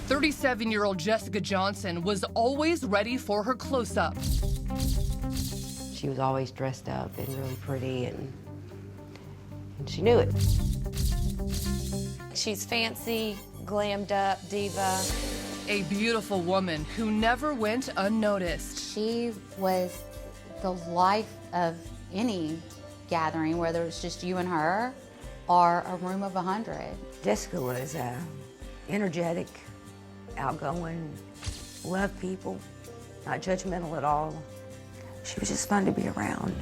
37-year-old Jessica Johnson was always ready for her close-up. She was always dressed up and really pretty, and she knew it. She's fancy, glammed up, diva. A beautiful woman who never went unnoticed. She was the life of any gathering, whether it's just you and her or a room of 100. Jessica was energetic, outgoing, loved people, not judgmental at all. She was just fun to be around.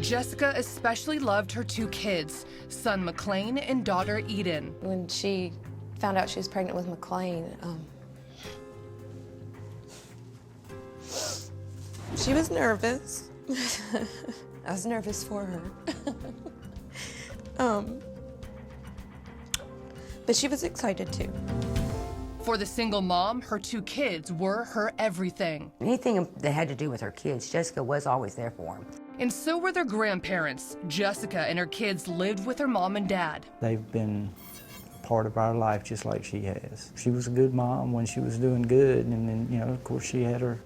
Jessica especially loved her two kids, son McLean and daughter Eden. When she found out she was pregnant with McLean, she was nervous. I was nervous for her. But she was excited too. For the single mom, her two kids were her everything. Anything that had to do with her kids, Jessica was always there for them. And so were their grandparents. Jessica and her kids lived with her mom and dad. They've been part of our life just like she has. She was a good mom when she was doing good, and then, you know, of course, she had her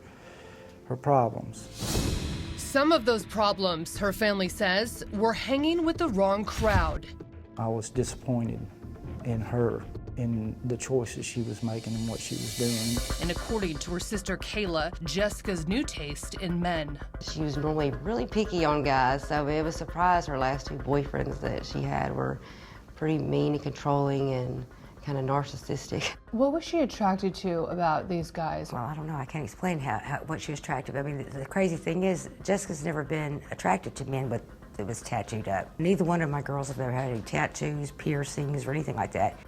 problems. Some of those problems, her family says, were hanging with the wrong crowd. I was disappointed in her, in the choices she was making and what she was doing. And according to her sister Kayla, Jessica's new taste in men. She was normally really picky on guys, so it was a surprise her last two boyfriends that she had were pretty mean and controlling and kind of narcissistic. What was she attracted to about these guys? Well, I don't know. I can't explain what she was attracted to. I mean, the crazy thing is, Jessica's never been attracted to men that was tattooed up. Neither one of my girls have ever had any tattoos, piercings, or anything like that.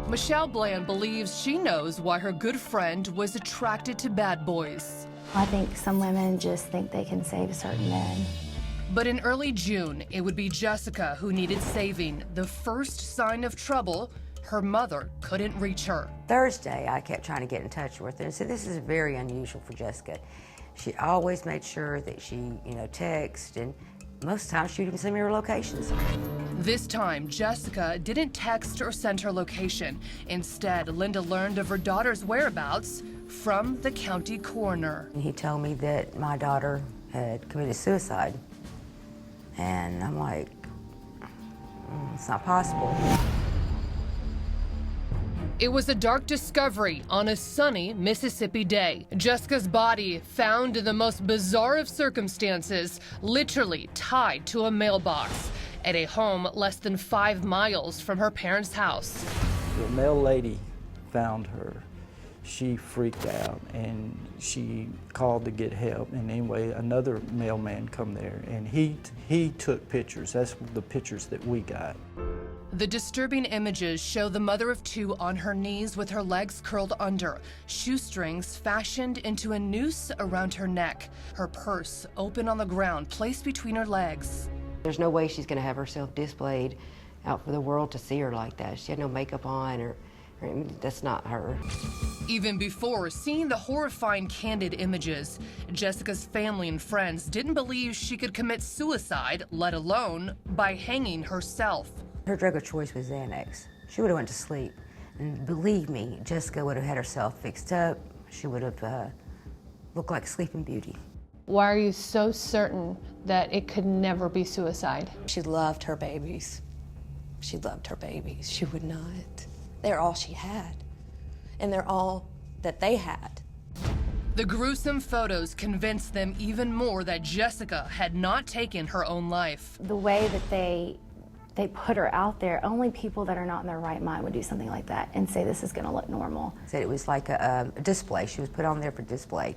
Michelle Bland believes she knows why her good friend was attracted to bad boys. I think some women just think they can save certain men. But in early June, it would be Jessica who needed saving. The first sign of trouble, her mother couldn't reach her. Thursday, I kept trying to get in touch with her and said, this is very unusual for Jessica. She always made sure that she, text, and most of the time she'd even send me her locations. This time, Jessica didn't text or send her location. Instead, Linda learned of her daughter's whereabouts from the county coroner. He told me that my daughter had committed suicide. And I'm like, it's not possible. It was a dark discovery on a sunny Mississippi day. Jessica's body found in the most bizarre of circumstances, literally tied to a mailbox at a home less than 5 miles from her parents' house. The mail lady found her. She freaked out and she called to get help. And anyway, another mailman come there and he took pictures. That's the pictures that we got. The disturbing images show the mother of two on her knees with her legs curled under, shoestrings fashioned into a noose around her neck, her purse open on the ground, placed between her legs. There's no way she's gonna have herself displayed out for the world to see her like that. She had no makeup on, or that's not her. Even before seeing the horrifying candid images, Jessica's family and friends didn't believe she could commit suicide, let alone by hanging herself. Her drug of choice was Xanax. She would have went to sleep. And believe me, Jessica would have had herself fixed up. She would have looked like Sleeping Beauty. Why are you so certain that it could never be suicide? She loved her babies. She loved her babies. She would not. They're all she had. And they're all that they had. The gruesome photos convinced them even more that Jessica had not taken her own life. The way that they put her out there, only people that are not in their right mind would do something like that and say this is gonna look normal. Said it was like a display. She was put on there for display.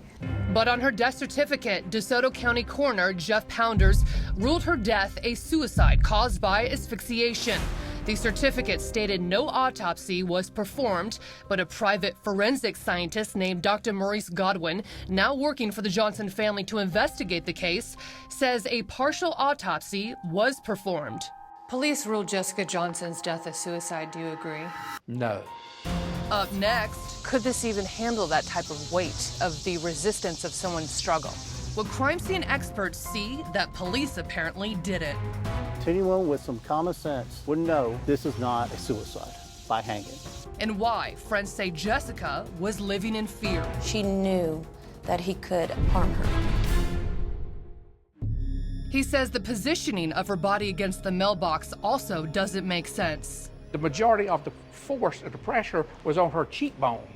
But on her death certificate, DeSoto County Coroner Jeff Pounders ruled her death a suicide caused by asphyxiation. The certificate stated no autopsy was performed, but a private forensic scientist named Dr. Maurice Godwin, now working for the Johnson family to investigate the case, says a partial autopsy was performed. Police ruled Jessica Johnson's death a suicide. Do you agree? No. Up next, Could this even handle that type of weight of the resistance of someone's struggle? will crime scene experts see that police apparently didn't? Anyone with some common sense would know this is not a suicide by hanging. and why friends say Jessica was living in fear. She knew that he could harm her. He says the positioning of her body against the mailbox also doesn't make sense. The majority of the force of the pressure was on her cheekbone.